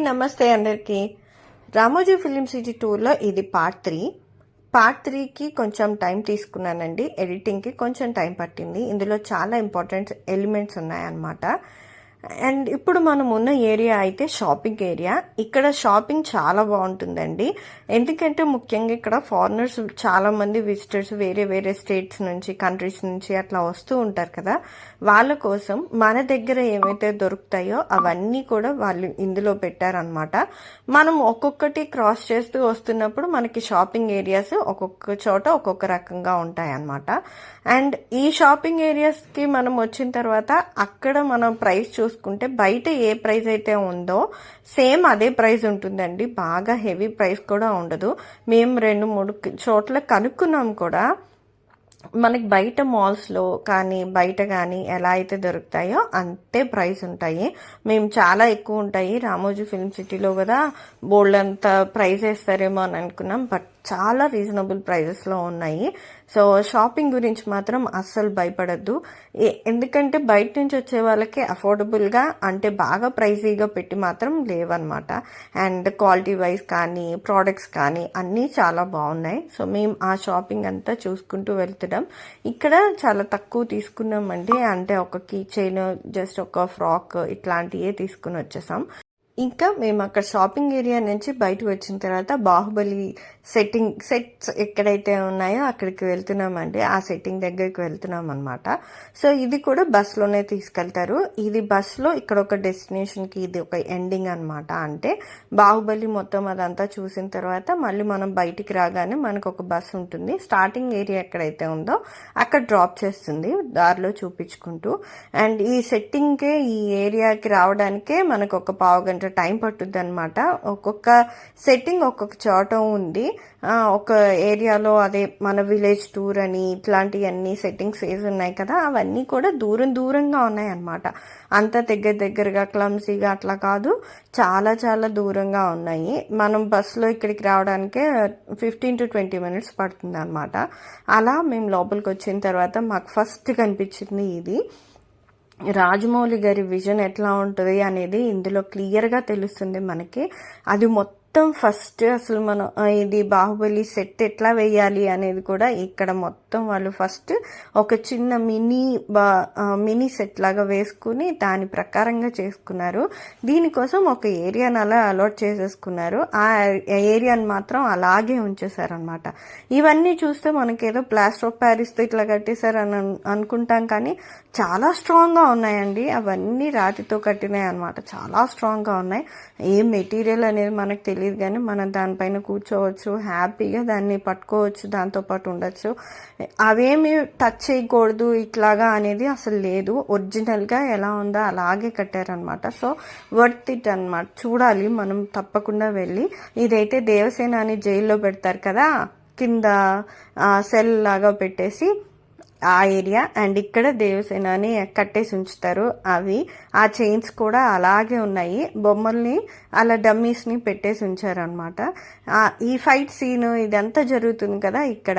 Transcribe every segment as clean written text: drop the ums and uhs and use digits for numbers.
నమస్తే అందరికీ. Ramoji film city టూర్లో ఇది పార్ట్ 3కి కొంచెం టైం తీసుకున్నానండి. ఎడిటింగ్కి కొంచెం టైం పట్టింది. ఇందులో చాలా ఇంపార్టెంట్ ఎలిమెంట్స్ ఉన్నాయన్నమాట. అండ్ ఇప్పుడు మనం ఉన్న ఏరియా అయితే షాపింగ్ ఏరియా. ఇక్కడ షాపింగ్ చాలా బాగుంటుందండి. ఎందుకంటే ముఖ్యంగా ఇక్కడ ఫారినర్స్ చాలా మంది విజిటర్స్ వేరే వేరే స్టేట్స్ నుంచి కంట్రీస్ నుంచి అట్లా వస్తూ ఉంటారు కదా. వాళ్ళ కోసం మన దగ్గర ఏమైతే దొరుకుతాయో అవన్నీ కూడా వాళ్ళు ఇందులో పెట్టారనమాట. మనం ఒక్కొక్కటి క్రాస్ చేస్తూ వస్తున్నప్పుడు మనకి షాపింగ్ ఏరియాస్ ఒక్కొక్క చోట ఒక్కొక్క రకంగా ఉంటాయన్నమాట. అండ్ ఈ షాపింగ్ ఏరియాస్కి మనం వచ్చిన తర్వాత అక్కడ మనం ప్రైస్ చూసుకుంటే బయట ఏ ప్రైస్ అయితే ఉందో సేమ్ అదే ప్రైస్ ఉంటుందండి. బాగా హెవీ ప్రైస్ కూడా ఉండదు. మేము 2-3 చోట్ల కనుక్కున్నాం కూడా. మనకి బయట మాల్స్లో కానీ బయట కానీ ఎలా అయితే దొరుకుతాయో అంతే ప్రైస్ ఉంటాయి. మేము చాలా ఎక్కువ ఉంటాయి, రామోజీ ఫిల్మ్ సిటీలో కదా బోల్డ్ అంత ప్రైస్ వేస్తారేమో అని అనుకున్నాం. బట్ చాలా రీజనబుల్ ప్రైజెస్లో ఉన్నాయి. సో షాపింగ్ గురించి మాత్రం అస్సలు భయపడద్దు. ఎందుకంటే బయట నుంచి వచ్చే వాళ్ళకి అఫోర్డబుల్గా అంటే బాగా ప్రైజీగా పెట్టి మాత్రం లేవన్నమాట. అండ్ క్వాలిటీ వైజ్ కానీ ప్రోడక్ట్స్ కానీ అన్నీ చాలా బాగున్నాయి. సో మేము ఆ షాపింగ్ అంతా చూసుకుంటూ వెళ్తున్నాం. ఇక్కడ చాలా తక్కువ తీసుకున్నామండి. అంటే ఒక కీ చైన్, జస్ట్ ఒక ఫ్రాక్ ఇట్లాంటివే తీసుకుని వచ్చేసాం. ఇంకా మేము అక్కడ షాపింగ్ ఏరియా నుంచి బయటకు వచ్చిన తర్వాత బాహుబలి సెట్స్ ఎక్కడైతే ఉన్నాయో అక్కడికి వెళ్తున్నామండి. ఆ సెట్టింగ్ దగ్గరికి వెళ్తున్నాం అనమాట. సో ఇది కూడా బస్లోనే తీసుకెళ్తారు. ఇది బస్లో ఇక్కడ ఒక డెస్టినేషన్కి ఇది ఒక ఎండింగ్ అనమాట. అంటే బాహుబలి మొత్తం అదంతా చూసిన తర్వాత మళ్ళీ మనం బయటికి రాగానే మనకు ఒక బస్ ఉంటుంది. స్టార్టింగ్ ఏరియా ఎక్కడైతే ఉందో అక్కడ డ్రాప్ చేస్తుంది దారిలో చూపించుకుంటూ. అండ్ ఈ సెట్టింగ్కే ఈ ఏరియాకి రావడానికే మనకు ఒక పావు గంట టైం పట్టుద్ది అనమాట. ఒక్కొక్క సెట్టింగ్ ఒక్కొక్క చోట ఉంది. ఒక ఏరియాలో అదే మన విలేజ్ టూర్ అని ఇట్లాంటివన్నీ సెట్టింగ్స్ వేసి ఉన్నాయి కదా, అవన్నీ కూడా దూరంగా ఉన్నాయి అనమాట. అంత దగ్గరగా క్లమ్సీగా అట్లా కాదు, చాలా చాలా దూరంగా ఉన్నాయి. మనం బస్సులో ఇక్కడికి రావడానికే 15 to 20 minutes పడుతుంది అనమాట. అలా మేము లోపలికి వచ్చిన తర్వాత మాకు ఫస్ట్ కనిపించింది ఇది. రాజమౌళి గారి విజన్ ఎట్లా ఉంటుంది అనేది ఇందులో క్లియర్గా తెలుస్తుంది మనకి. అది మొత్తం ఫస్ట్ అసలు మనం ఇది బాహుబలి సెట్ ఎట్లా వేయాలి అనేది కూడా ఇక్కడ మొత్తం వాళ్ళు ఫస్ట్ ఒక చిన్న మినీ సెట్ లాగా వేసుకుని దాని ప్రకారంగా చేసుకున్నారు. దీనికోసం ఒక ఏరియాని అలా అలాట్ చేసేసుకున్నారు. ఆ ఏరియాని మాత్రం అలాగే ఉంచేశారనమాట. ఇవన్నీ చూస్తే మనకేదో ప్లాస్టర్ ఆఫ్ ప్యారిస్తో ఇట్లా కట్టేశారని అనుకుంటాం, కానీ చాలా స్ట్రాంగ్గా ఉన్నాయండి. అవన్నీ రాతితో కట్టినాయి అనమాట. చాలా స్ట్రాంగ్గా ఉన్నాయి. ఏ మెటీరియల్ అనేది మనకు తెలియదు, కానీ మనం దానిపైన కూర్చోవచ్చు, హ్యాపీగా దాన్ని పట్టుకోవచ్చు, దాంతోపాటు ఉండొచ్చు. అవేమి టచ్ చేయకూడదు ఇట్లాగా అనేది అసలు లేదు. ఒరిజినల్గా ఎలా ఉందో అలాగే కట్టారనమాట. సో వర్త్ ఇట్ అనమాట. చూడాలి మనం తప్పకుండా వెళ్ళి. ఇదైతే దేవసేన అని జైల్లో పెడతారు కదా, కింద సెల్ లాగా పెట్టేసి ఆ ఏరియా. అండ్ ఇక్కడ దేవసేన అని కట్టేసి ఉంచుతారు. అవి ఆ చైన్స్ కూడా అలాగే ఉన్నాయి. బొమ్మల్ని అలా డమ్మీస్ని పెట్టేసి ఉంచారనమాట. ఈ ఫైట్ సీన్ ఇదంతా జరుగుతుంది కదా ఇక్కడ.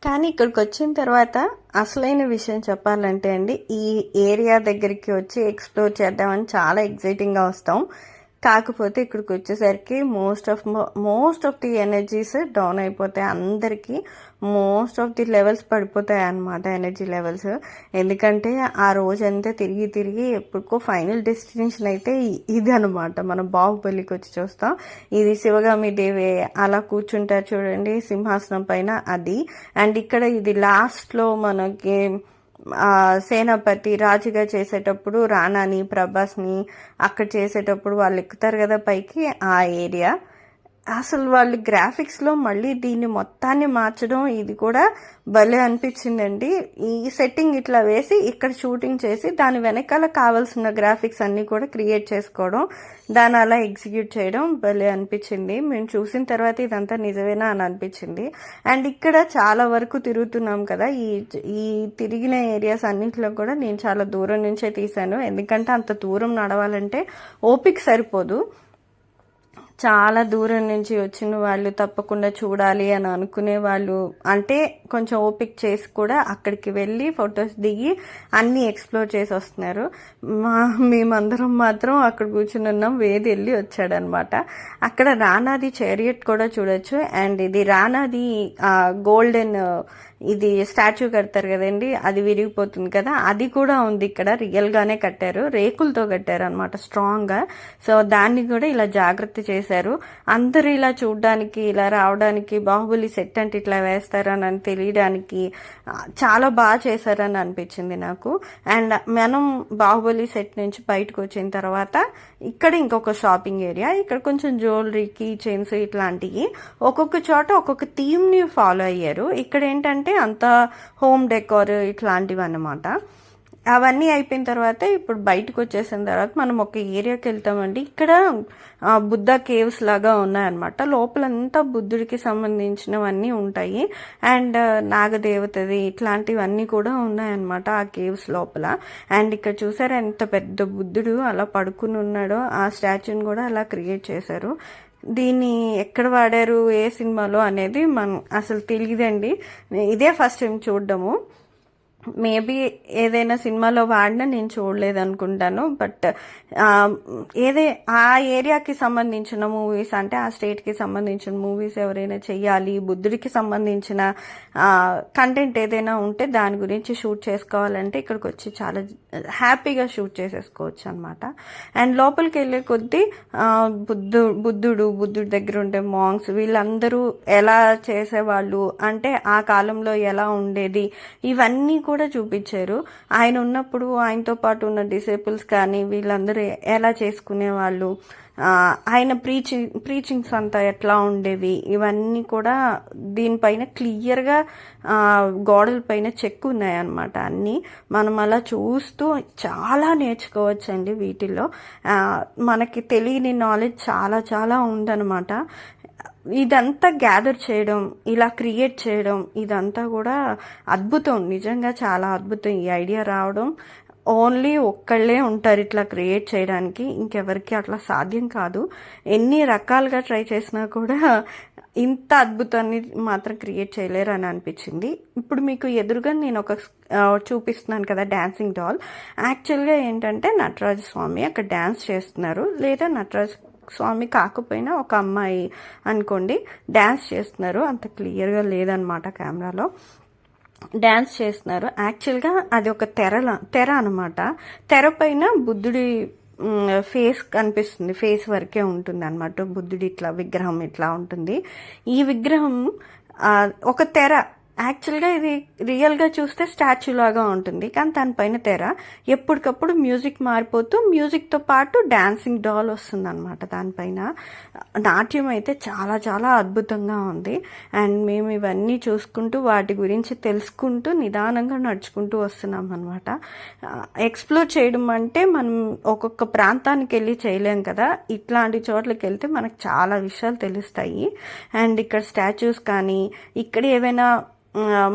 కానీ ఇక్కడికి వచ్చిన తర్వాత అసలైన విషయం చెప్పాలంటే అండి, ఈ ఏరియా దగ్గరికి వచ్చి ఎక్స్ప్లోర్ చేద్దామని చాలా ఎగ్జైటింగ్గా వస్తాం. కాకపోతే ఇక్కడికి వచ్చేసరికి most of the energies down అయిపోతాయి. అందరికీ మోస్ట్ ఆఫ్ ది లెవెల్స్ పడిపోతాయి అన్నమాట, ఎనర్జీ లెవెల్స్. ఎందుకంటే ఆ రోజంతా తిరిగి ఎప్పుడుకో ఫైనల్ డెస్టినేషన్ అయితే ఇది అనమాట. మనం బాహుబలికి వచ్చి చూస్తాం. ఇది శివగామి దేవి అలా కూర్చుంటారు చూడండి సింహాసనం పైన, అది. అండ్ ఇక్కడ ఇది లాస్ట్లో మనకి సేనాపతి రాజుగా చేసేటప్పుడు రానాని ప్రభాస్ని అక్కడ చేసేటప్పుడు వాళ్ళు ఎక్కుతారు కదా పైకి, ఆ ఏరియా. అసలు వాళ్ళు గ్రాఫిక్స్లో మళ్ళీ దీన్ని మొత్తాన్ని మార్చడం ఇది కూడా భలే అనిపించిందండి. ఈ సెట్టింగ్ ఇట్లా వేసి ఇక్కడ షూటింగ్ చేసి దాని వెనకాల కావాల్సిన గ్రాఫిక్స్ అన్నీ కూడా క్రియేట్ చేసుకోవడం, దాన్ని అలా ఎగ్జిక్యూట్ చేయడం భలే అనిపించింది. మేము చూసిన తర్వాత ఇదంతా నిజమేనా అని అనిపించింది. అండ్ ఇక్కడ చాలా వరకు తిరుగుతున్నాం కదా, ఈ తిరిగిన ఏరియాస్ అన్నింటిలో కూడా నేను చాలా దూరం నుంచే తీశాను. ఎందుకంటే అంత దూరం నడవాలంటే ఓపిక సరిపోదు. చాలా దూరం నుంచి వచ్చిన వాళ్ళు తప్పకుండా చూడాలి అని అనుకునే వాళ్ళు, అంటే కొంచెం ఓపిక చేసి కూడా అక్కడికి వెళ్ళి ఫొటోస్ దిగి అన్నీ ఎక్స్ప్లోర్ చేసి వస్తున్నారు. మేమందరం మాత్రం అక్కడ కూర్చుని ఉన్నాం. వేది వెళ్ళి వచ్చాడనమాట. అక్కడ రానాది చారియట్ కూడా చూడొచ్చు. అండ్ ఇది రానాది గోల్డెన్ ఇది స్టాచ్యూ కడతారు కదండి, అది విరిగిపోతుంది కదా, అది కూడా ఉంది ఇక్కడ. రియల్గానే కట్టారు, రేకులతో కట్టారు అనమాట స్ట్రాంగ్గా. సో దాన్ని కూడా ఇలా జాగ్రత్త చేశారు. అందరూ ఇలా చూడడానికి, ఇలా రావడానికి, బాహుబలి సెట్ అంటే ఇట్లా వేస్తారని తెలియడానికి చాలా బాగా చేశారని అనిపించింది నాకు. అండ్ మనం బాహుబలి సెట్ నుంచి బయటకు వచ్చిన తర్వాత ఇక్కడ ఇంకొక షాపింగ్ ఏరియా, ఇక్కడ కొంచెం జ్యువెలరీ, కీ చైన్స్ ఇట్లాంటివి ఒక్కొక్క చోట ఒక్కొక్క థీమ్ని ఫాలో అయ్యారు. ఇక్కడ ఏంటంటే అంతా హోమ్ డెకోర్ ఇట్లాంటివి అన్నమాట. అవన్నీ అయిపోయిన తర్వాత ఇప్పుడు బయటకు వచ్చేసిన తర్వాత మనం ఒక ఏరియాకి వెళ్తామండి. ఇక్కడ బుద్ధ కేవ్స్ లాగా ఉన్నాయన్నమాట. లోపలంతా బుద్ధుడికి సంబంధించినవన్నీ ఉంటాయి. అండ్ నాగదేవతది ఇట్లాంటివన్నీ కూడా ఉన్నాయన్నమాట ఆ కేవ్స్ లోపల. అండ్ ఇక్కడ చూసారా ఎంత పెద్ద బుద్ధుడు అలా పడుకుని ఉన్నాడో, ఆ స్టాచ్యూని కూడా అలా క్రియేట్ చేశారు. దీన్ని ఎక్కడ వాడారు, ఏ సినిమాలో అనేది మనం అసలు తెలియదండి. ఇదే ఫస్ట్ టైం చూడడము. మేబీ ఏదైనా సినిమాలో వాడినా నేను చూడలేదు అనుకుంటాను. బట్ ఆ ఏరియాకి సంబంధించిన మూవీస్, అంటే ఆ స్టేట్కి సంబంధించిన మూవీస్ ఎవరైనా చెయ్యాలి, బుద్ధుడికి సంబంధించిన కంటెంట్ ఏదైనా ఉంటే దాని గురించి షూట్ చేసుకోవాలంటే ఇక్కడికి వచ్చి చాలా హ్యాపీగా షూట్ చేసేసుకోవచ్చు అనమాట. అండ్ లోపలికి వెళ్ళే కొద్దీ బుద్ధుడి దగ్గర ఉండే మాంగ్స్ వీళ్ళందరూ ఎలా చేసేవాళ్ళు, అంటే ఆ కాలంలో ఎలా ఉండేది, ఇవన్నీ కూడా చూపించారు. ఆయన ఉన్నప్పుడు ఆయనతో పాటు ఉన్న డిసేబుల్స్ కానీ వీళ్ళందరూ ఎలా చేసుకునేవాళ్ళు, ఆయన ప్రీచింగ్స్ అంతా ఎట్లా ఉండేవి, ఇవన్నీ కూడా దీనిపైన క్లియర్గా గోడల పైన చెక్కు ఉన్నాయన్నమాట. అన్నీ మనం అలా చూస్తూ చాలా నేర్చుకోవచ్చండి. వీటిల్లో మనకి తెలియని నాలెడ్జ్ చాలా చాలా ఉందన్నమాట. ఇదంతా గ్యాదర్ చేయడం, ఇలా క్రియేట్ చేయడం, ఇదంతా కూడా అద్భుతం, నిజంగా చాలా అద్భుతం. ఈ ఐడియా రావడం ఓన్లీ ఒక్కళ్ళే ఉంటారు ఇట్లా క్రియేట్ చేయడానికి, ఇంకెవరికి అట్లా సాధ్యం కాదు. ఎన్ని రకాలుగా ట్రై చేసినా కూడా ఇంత అద్భుతాన్ని మాత్రం క్రియేట్ చేయలేరు అని అనిపించింది. ఇప్పుడు మీకు ఎదురుగా నేను ఒక చూపిస్తున్నాను కదా డాన్సింగ్ డాల్. యాక్చువల్గా ఏంటంటే నటరాజ స్వామి అక్కడ డ్యాన్స్ చేస్తున్నారు, లేదా నటరాజ స్వామి కాకపోయినా ఒక అమ్మాయి అనుకోండి డ్యాన్స్ చేస్తున్నారు. అంత క్లియర్గా లేదనమాట కెమెరాలో. డ్యాన్స్ చేస్తున్నారు. యాక్చువల్గా అది ఒక తెర అనమాట. తెర పైన బుద్ధుడి ఫేస్ కనిపిస్తుంది, ఫేస్ వరకే ఉంటుంది అనమాట. బుద్ధుడి ఇట్లా విగ్రహం ఇట్లా ఉంటుంది. ఈ విగ్రహం ఒక తెర. యాక్చువల్గా ఇది రియల్గా చూస్తే స్టాచ్యూ లాగా ఉంటుంది, కానీ దానిపైన తెర. ఎప్పటికప్పుడు మ్యూజిక్ మారిపోతూ మ్యూజిక్తో పాటు డాన్సింగ్ డాల్ వస్తుంది అనమాట దానిపైన. నాట్యం అయితే చాలా చాలా అద్భుతంగా ఉంది. అండ్ మేము ఇవన్నీ చూసుకుంటూ వాటి గురించి తెలుసుకుంటూ నిదానంగా నడుచుకుంటూ వస్తున్నాం అనమాట. ఎక్స్ప్లోర్ చేయడం అంటే మనం ఒక్కొక్క ప్రాంతానికి వెళ్ళి చేయలేం కదా, ఇట్లాంటి చోట్లకి వెళ్తే మనకు చాలా విషయాలు తెలుస్తాయి. అండ్ ఇక్కడ స్టాచ్యూస్ కానీ, ఇక్కడ ఏవైనా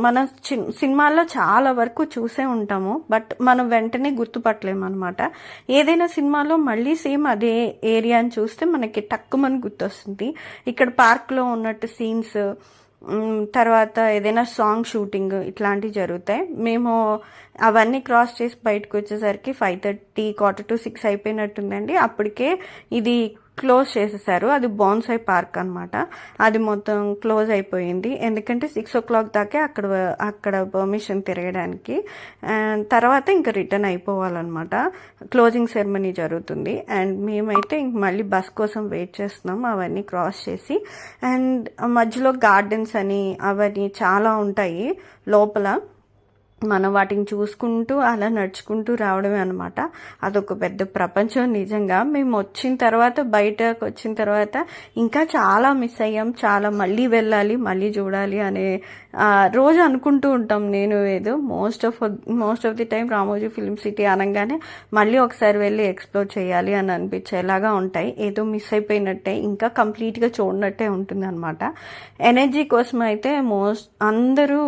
మన సినిమాల్లో చాలా వరకు చూసే ఉంటాము, బట్ మనం వెంటనే గుర్తుపట్టలేము అనమాట. ఏదైనా సినిమాలో మళ్ళీ సేమ్ అదే ఏరియాని చూస్తే మనకి టక్కుమని గుర్తొస్తుంది. ఇక్కడ పార్క్లో ఉన్నట్టు సీన్స్, తర్వాత ఏదైనా సాంగ్ షూటింగ్ ఇట్లాంటివి జరుగుతాయి. మేము అవన్నీ క్రాస్ చేసి బయటకు వచ్చేసరికి 5:30, 5:45 అయిపోయినట్టుందండి. అప్పటికే ఇది క్లోజ్ చేసేసారు. అది బోన్సాయ్ పార్క్ అనమాట. అది మొత్తం క్లోజ్ అయిపోయింది, ఎందుకంటే 6 o'clock దాకే అక్కడ పర్మిషన్ తిరగడానికి. తర్వాత ఇంకా రిటర్న్ అయిపోవాలన్నమాట. క్లోజింగ్ సెరమనీ జరుగుతుంది. అండ్ మేమైతే ఇంక మళ్ళీ బస్ కోసం వెయిట్ చేస్తున్నాం అవన్నీ క్రాస్ చేసి. అండ్ మధ్యలో గార్డెన్స్ అని అవన్నీ చాలా ఉంటాయి లోపల. మనం వాటిని చూసుకుంటూ అలా నడుచుకుంటూ రావడమే అనమాట. అదొక పెద్ద ప్రపంచం నిజంగా. మేము వచ్చిన తర్వాత, బయటకు వచ్చిన తర్వాత ఇంకా చాలా మిస్ అయ్యాం, చాలా మళ్ళీ వెళ్ళాలి, మళ్ళీ చూడాలి అనే రోజు అనుకుంటూ ఉంటాం. నేను ఏదో most of the time Ramoji film city అనగానే మళ్ళీ ఒకసారి వెళ్ళి ఎక్స్ప్లోర్ చేయాలి అని అనిపించేలాగా ఉంటాయి. ఏదో మిస్ అయిపోయినట్టే, ఇంకా కంప్లీట్గా చూడనట్టే ఉంటుంది అనమాట. ఎనర్జీ కోసం అయితే అందరూ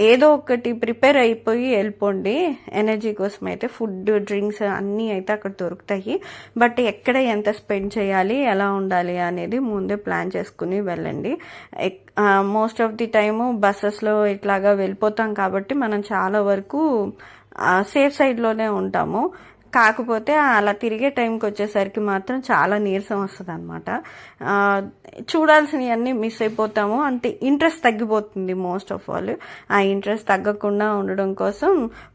ఏదో ఒకటి ప్రిపేర్ అయిపోయి వెళ్ళిపోండి. ఎనర్జీ కోసం అయితే ఫుడ్, డ్రింక్స్ అన్నీ అయితే అక్కడ దొరుకుతాయి. బట్ ఎక్కడ ఎంత స్పెండ్ చేయాలి, ఎలా ఉండాలి అనేది ముందే ప్లాన్ చేసుకుని వెళ్ళండి. మోస్ట్ ఆఫ్ ది టైము బస్సెస్లో ఇట్లాగా వెళ్ళిపోతాం కాబట్టి మనం చాలా వరకు సేఫ్ సైడ్లోనే ఉంటాము. కాకపోతే అలా తిరిగే టైంకి వచ్చేసరికి మాత్రం చాలా నీరసం వస్తుంది అనమాట. చూడాల్సినవన్నీ మిస్ అయిపోతాము, అంటే ఇంట్రెస్ట్ తగ్గిపోతుంది మోస్ట్ ఆఫ్ ఆల్. ఆ ఇంట్రెస్ట్ తగ్గకుండా ఉండడం కోసం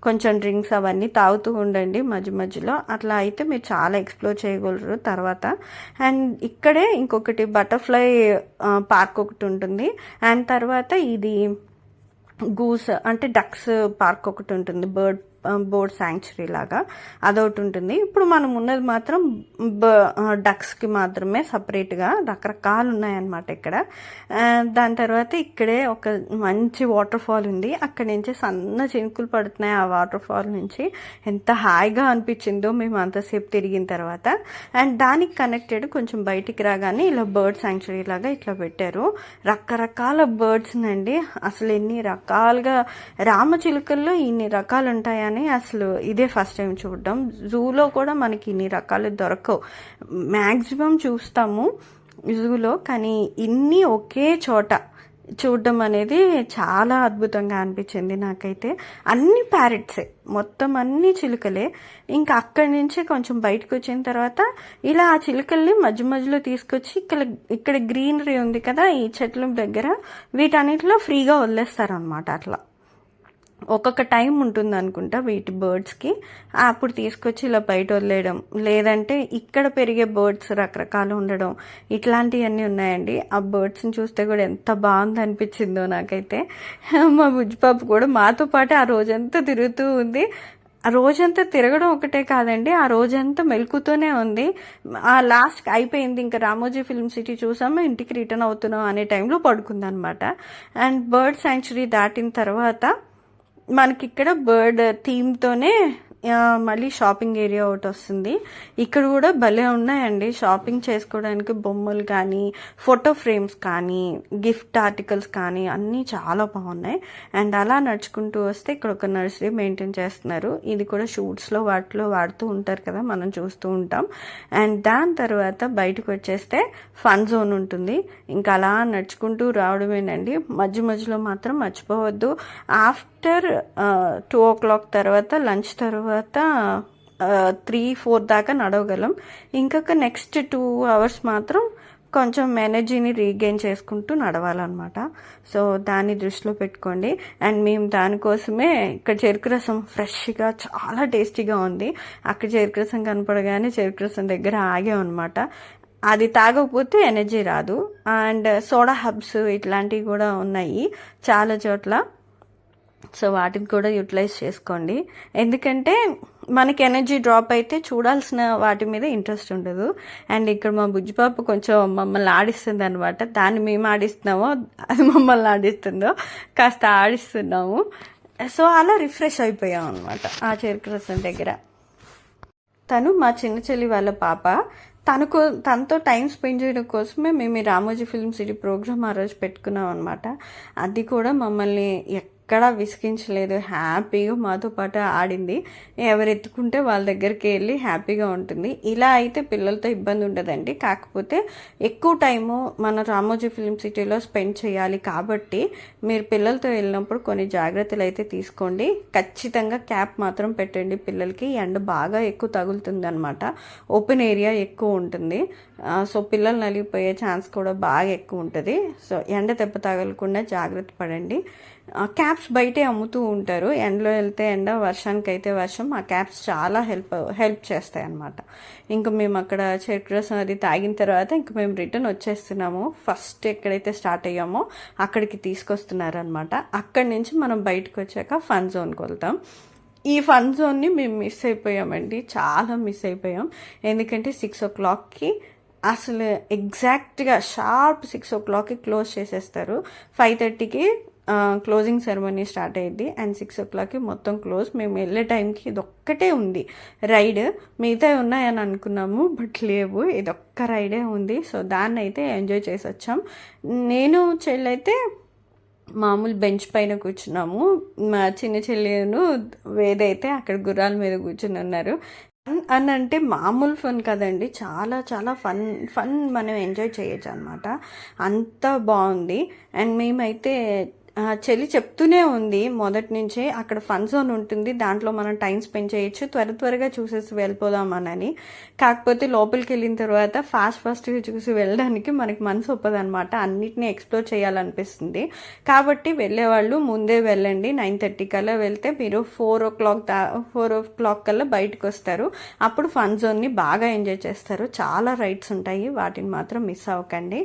కొంచెం డ్రింక్స్ అవన్నీ తాగుతూ ఉండండి మధ్య మధ్యలో. అట్లా అయితే మీరు చాలా ఎక్స్ప్లోర్ చేయగలరు తర్వాత. అండ్ ఇక్కడే ఇంకొకటి బటర్ఫ్లై పార్క్ ఒకటి ఉంటుంది. అండ్ తర్వాత ఇది గూస్ అంటే డక్స్ పార్క్ ఒకటి ఉంటుంది, బర్డ్ శాంక్చురీ లాగా అదొకటి ఉంటుంది. ఇప్పుడు మనం ఉన్నది మాత్రం డక్స్కి మాత్రమే సపరేట్గా రకరకాలు ఉన్నాయన్నమాట ఇక్కడ. దాని తర్వాత ఇక్కడే ఒక మంచి వాటర్ ఫాల్ ఉంది. అక్కడి నుంచి సన్న చినుకులు పడుతున్నాయి. ఆ వాటర్ ఫాల్ నుంచి ఎంత హాయిగా అనిపించిందో మేము అంతసేపు తిరిగిన తర్వాత. అండ్ దానికి కనెక్టెడ్ కొంచెం బయటికి రాగానే ఇలా బర్డ్ శాంక్చురీ లాగా ఇట్లా పెట్టారు. రకరకాల బర్డ్స్ నండి, అసలు ఎన్ని రకాలుగా రామచిలుకల్లో ఇన్ని రకాలు ఉంటాయని అసలు ఇదే ఫస్ట్ టైం చూడడం. జూలో కూడా మనకి ఇన్ని రకాలు దొరకవు. మ్యాక్సిమం చూస్తాము జూలో, కానీ ఇన్ని ఒకే చోట చూడడం అనేది చాలా అద్భుతంగా అనిపించింది నాకైతే. అన్ని ప్యారెట్సే, మొత్తం అన్ని చిలుకలే. ఇంకా అక్కడి నుంచి కొంచెం బయటకు వచ్చిన తర్వాత ఇలా ఆ చిలుకల్ని మధ్య మధ్యలో తీసుకొచ్చి ఇక్కడ గ్రీనరీ ఉంది కదా ఈ చెట్ల దగ్గర, వీటన్నిటిలో ఫ్రీగా వదిలేస్తారు అనమాట. అట్లా ఒక్కొక్క టైం ఉంటుంది అనుకుంటా వీటి బర్డ్స్కి, అప్పుడు తీసుకొచ్చి ఇలా బయట వదిలేయడం. లేదంటే ఇక్కడ పెరిగే బర్డ్స్ రకరకాలు ఉండడం, ఇట్లాంటివన్నీ ఉన్నాయండి. ఆ బర్డ్స్ని చూస్తే కూడా ఎంత బాగుంది అనిపించిందో నాకైతే. మా బుజ్జిపాప కూడా మాతో పాటు ఆ రోజంతా తిరుగుతూ ఉంది. ఆ రోజంతా తిరగడం ఒకటే కాదండి, ఆ రోజంతా మెలుకుతూనే ఉంది. ఆ లాస్ట్ అయిపోయింది, ఇంకా రామోజీ ఫిల్మ్ సిటీ చూసాము, ఇంటికి రిటర్న్ అవుతున్నాం అనే టైంలో పడుకుంది అనమాట. అండ్ బర్డ్ శాంక్చురీ దాటిన తర్వాత మనకి ఇక్కడ బర్డ్ థీమ్తోనే మళ్ళీ షాపింగ్ ఏరియా ఒకటి వస్తుంది. ఇక్కడ కూడా భలే ఉన్నాయండి షాపింగ్ చేసుకోవడానికి. బొమ్మలు కానీ, ఫోటో ఫ్రేమ్స్ కానీ, గిఫ్ట్ ఆర్టికల్స్ కానీ అన్నీ చాలా బాగున్నాయి. అండ్ అలా నడుచుకుంటూ వస్తే ఇక్కడ ఒక నర్సరీ మెయింటైన్ చేస్తున్నారు. ఇది కూడా షూట్స్లో వాటిలో వాడుతూ ఉంటారు కదా, మనం చూస్తూ ఉంటాం. అండ్ దాని తర్వాత బయటకు వచ్చేస్తే ఫన్ జోన్ ఉంటుంది. ఇంకా అలా నడుచుకుంటూ రావడమేనండి. మధ్య మధ్యలో మాత్రం మర్చిపోవద్దు, ఆఫ్టర్ 2 o'clock తర్వాత లంచ్ తర్వాత 3-4 దాకా నడవగలం. ఇంకొక నెక్స్ట్ 2 hours మాత్రం కొంచెం ఎనర్జీని రీగెయిన్ చేసుకుంటూ నడవాలన్నమాట. సో దాన్ని దృష్టిలో పెట్టుకోండి. అండ్ మేము దానికోసమే ఇక్కడ చెరుకు రసం ఫ్రెష్గా చాలా టేస్టీగా ఉంది. అక్కడ చెరుకు రసం కనపడగానే చెరుకు రసం దగ్గర ఆగామన్నమాట. అది తాగకపోతే ఎనర్జీ రాదు. అండ్ సోడా హబ్స్ ఇట్లాంటివి కూడా ఉన్నాయి చాలా చోట్ల. సో వాటిని కూడా యూటిలైజ్ చేసుకోండి. ఎందుకంటే మనకి ఎనర్జీ డ్రాప్ అయితే చూడాల్సిన వాటి మీద ఇంట్రెస్ట్ ఉండదు. అండ్ ఇక్కడ మా బుజ్జిపాప కొంచెం మమ్మల్ని ఆడిస్తుంది అనమాట. దాన్ని మేము ఆడిస్తున్నామో అది మమ్మల్ని ఆడిస్తుందో కాస్త ఆడిస్తున్నాము. సో అలా రిఫ్రెష్ అయిపోయాం అనమాట ఆ చెరుకు రసం దగ్గర. తను మా చిన్న చెల్లి వాళ్ళ పాప. తనతో టైం స్పెండ్ చేయడం కోసమే మేము ఈ రామోజీ ఫిల్మ్ సిటీ ప్రోగ్రామ్ ఆ రోజు పెట్టుకున్నాం అనమాట. అది కూడా మమ్మల్ని ఎక్కడా విసిగించలేదు, హ్యాపీగా మాతో పాటు ఆడింది. ఎవరు ఎత్తుకుంటే వాళ్ళ దగ్గరికి వెళ్ళి హ్యాపీగా ఉంటుంది. ఇలా అయితే పిల్లలతో ఇబ్బంది ఉండదండి. కాకపోతే ఎక్కువ టైము మన రామోజీ ఫిల్మ్ సిటీలో స్పెండ్ చేయాలి కాబట్టి మీరు పిల్లలతో వెళ్ళినప్పుడు కొన్ని జాగ్రత్తలు అయితే తీసుకోండి. ఖచ్చితంగా క్యాప్ మాత్రం పెట్టండి పిల్లలకి. ఎండ బాగా ఎక్కువ తగులుతుంది అనమాట, ఓపెన్ ఏరియా ఎక్కువ ఉంటుంది. సో పిల్లలు నలిగిపోయే ఛాన్స్ కూడా బాగా ఎక్కువ ఉంటుంది. సో ఎండ దెబ్బ తగలకుండా జాగ్రత్త పడండి. క్యాప్స్ బయటే అమ్ముతూ ఉంటారు. ఎండలో వెళ్తే ఎండ, వర్షానికి అయితే వర్షం. ఆ క్యాప్స్ చాలా హెల్ప్ చేస్తాయి అన్నమాట. ఇంకా మేము అక్కడ చెరుకు రసం అది తాగిన తర్వాత ఇంకా మేము రిటర్న్ వచ్చేస్తున్నాము. ఫస్ట్ ఎక్కడైతే స్టార్ట్ అయ్యామో అక్కడికి తీసుకొస్తున్నారనమాట. అక్కడి నుంచి మనం బయటకు వచ్చాక ఫన్ జోన్కి వెళ్తాం. ఈ ఫన్ జోన్ని మేము మిస్ అయిపోయామండి, చాలా మిస్ అయిపోయాం. ఎందుకంటే 6 o'clockకి అసలు ఎగ్జాక్ట్గా షార్ప్ 6 o'clockకి క్లోజ్ చేసేస్తారు. 5:30కి క్లోజింగ్ సెరమనీ స్టార్ట్ అయ్యింది. అండ్ 6 o'clockకి మొత్తం క్లోజ్. మేము వెళ్ళే టైంకి ఇదొక్కటే ఉంది రైడ్. మిగతా ఉన్నాయని అనుకున్నాము బట్ లేవు, ఇదొక్క రైడే ఉంది. సో దాన్ని అయితే ఎంజాయ్ చేసి వచ్చాం. నేను చెల్లైతే మామూలు బెంచ్ పైన కూర్చున్నాము. మా చిన్న చెల్లెను వేదైతే అక్కడ గుర్రాల మీద కూర్చుని ఉన్నారు. ఫన్ అని అంటే మామూలు ఫన్ కదండి, చాలా చాలా ఫన్ ఫన్ మనం ఎంజాయ్ చేయొచ్చు అనమాట. అంత బాగుంది. అండ్ మేమైతే చెల్లి చెప్తూనే ఉంది మొదటి నుంచే, అక్కడ ఫన్ జోన్ ఉంటుంది, దాంట్లో మనం టైం స్పెండ్ చేయొచ్చు, త్వరగా చూసేసి వెళ్ళిపోదామనని. కాకపోతే లోపలికి వెళ్ళిన తర్వాత ఫాస్ట్గా చూసి వెళ్ళడానికి మనకి మనసు ఒప్పదనమాట. అన్నిటినీ ఎక్స్ప్లోర్ చేయాలనిపిస్తుంది. కాబట్టి వెళ్ళేవాళ్ళు ముందే వెళ్ళండి. 9:30 కల్లా వెళ్తే మీరు 4 o'clock కల్లా బయటకు వస్తారు. అప్పుడు ఫన్ జోన్ని బాగా ఎంజాయ్ చేస్తారు. చాలా రైడ్స్ ఉంటాయి, వాటిని మాత్రం మిస్ అవ్వకండి.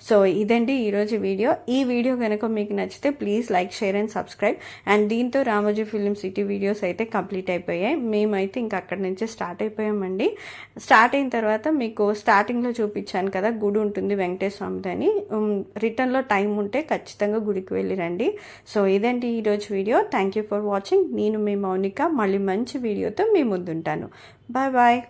సో ఇదండి ఈరోజు వీడియో. ఈ వీడియో కనుక మీకు నచ్చితే please like, share and subscribe. And దీంతో రామోజీ ఫిలిం సిటీ వీడియోస్ అయితే కంప్లీట్ అయిపోయాయి. మేమైతే ఇంకా అక్కడి నుంచే స్టార్ట్ అయిపోయామండి. స్టార్ట్ అయిన తర్వాత మీకు స్టార్టింగ్లో చూపించాను కదా గుడి ఉంటుంది వెంకటేశ్వర స్వామిది అని. రిటర్న్లో టైం ఉంటే ఖచ్చితంగా గుడికి వెళ్ళి రండి. సో ఇదండి ఈరోజు video. Thank you for watching. నేను మీ మౌనిక. మళ్ళీ మంచి వీడియోతో మీ ముందుంటాను. Bye bye.